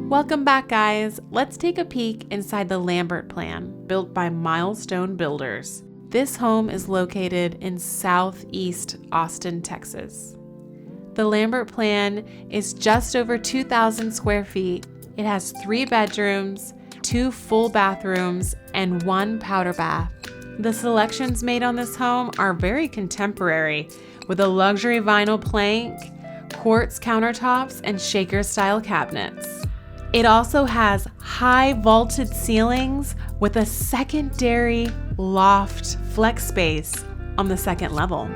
Welcome back, guys. Let's take a peek inside the Lambert Plan, built by Milestone Builders. This home is located in southeast Austin, Texas. The Lambert Plan is just over 2,000 square feet. It has 3 bedrooms, 2 full bathrooms, and 1 powder bath. The selections made on this home are very contemporary, with a luxury vinyl plank, quartz countertops, and shaker-style cabinets. It also has high vaulted ceilings with a secondary loft flex space on the second level.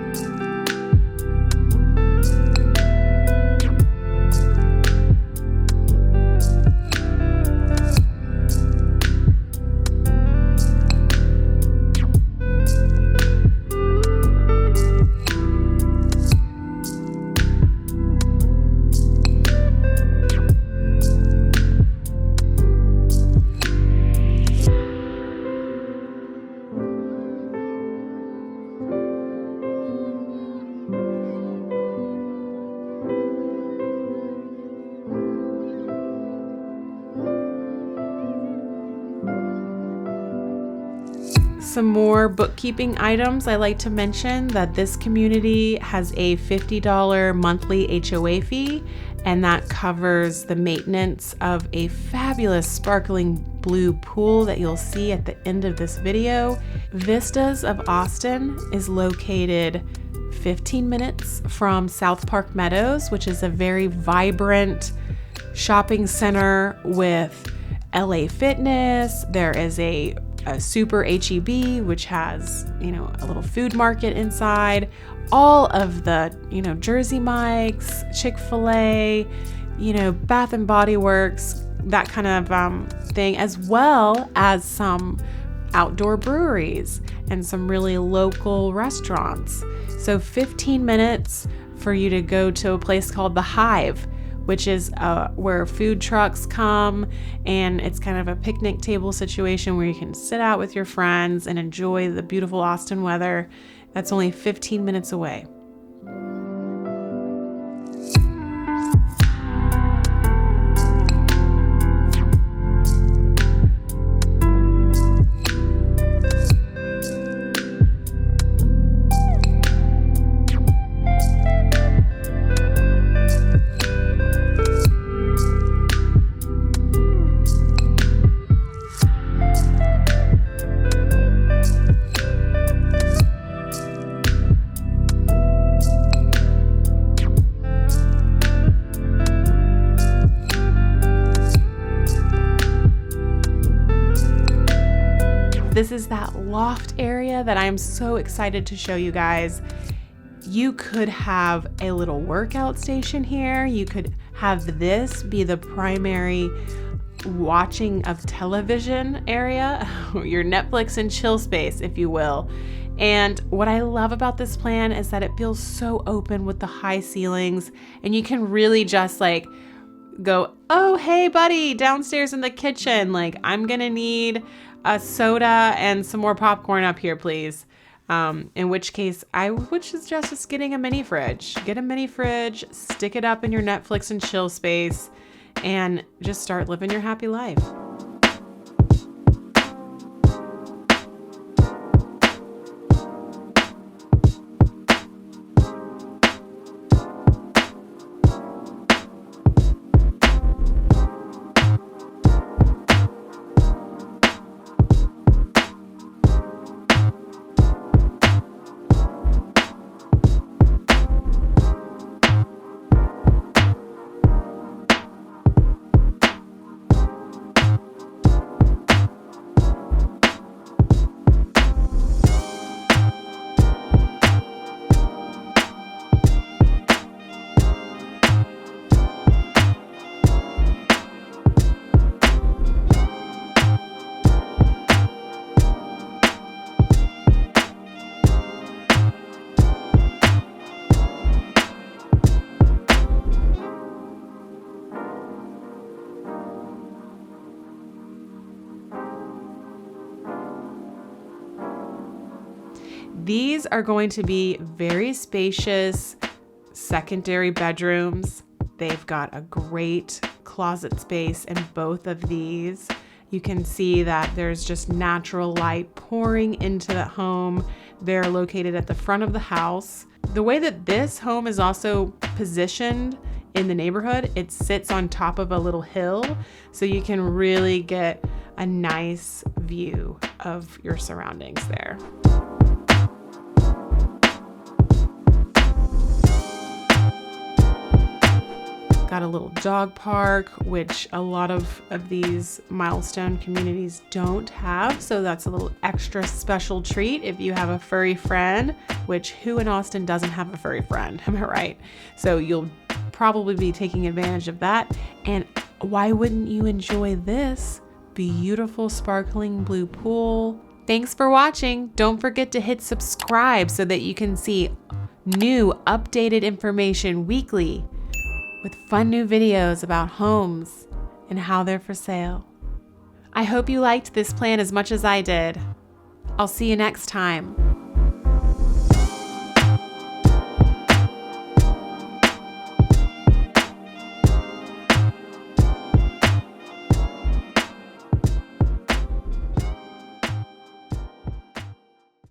Some more bookkeeping items. I like to mention that this community has a $50 monthly HOA fee, and that covers the maintenance of a fabulous sparkling blue pool that you'll see at the end of this video. Vistas of Austin is located 15 minutes from South Park Meadows, which is a very vibrant shopping center with LA Fitness. There is a super HEB, which has, a little food market inside, all of the, Jersey Mike's, Chick-fil-A, Bath and Body Works, that kind of thing, as well as some outdoor breweries and some really local restaurants. So 15 minutes for you to go to a place called The Hive, which is where food trucks come, and it's kind of a picnic table situation where you can sit out with your friends and enjoy the beautiful Austin weather. That's only 15 minutes away. This is that loft area that I'm so excited to show you guys. You could have a little workout station here. You could have this be the primary watching of television area, your Netflix and chill space, if you will. And what I love about this plan is that it feels so open with the high ceilings, and you can really just go, oh, hey buddy, downstairs in the kitchen, I'm gonna need a soda and some more popcorn up here, please. In which case I would suggest just getting a mini fridge. Get a mini fridge, stick it up in your Netflix and chill space, and just start living your happy life. These are going to be very spacious secondary bedrooms. They've got a great closet space in both of these. You can see that there's just natural light pouring into the home. They're located at the front of the house. The way that this home is also positioned in the neighborhood, it sits on top of a little hill, so you can really get a nice view of your surroundings there. Got a little dog park, which a lot of these Milestone communities don't have. So that's a little extra special treat if you have a furry friend, which who in Austin doesn't have a furry friend? Am I right? So you'll probably be taking advantage of that. And why wouldn't you enjoy this beautiful sparkling blue pool? Thanks for watching. Don't forget to hit subscribe so that you can see new updated information weekly, with fun new videos about homes and how they're for sale. I hope you liked this plan as much as I did. I'll see you next time.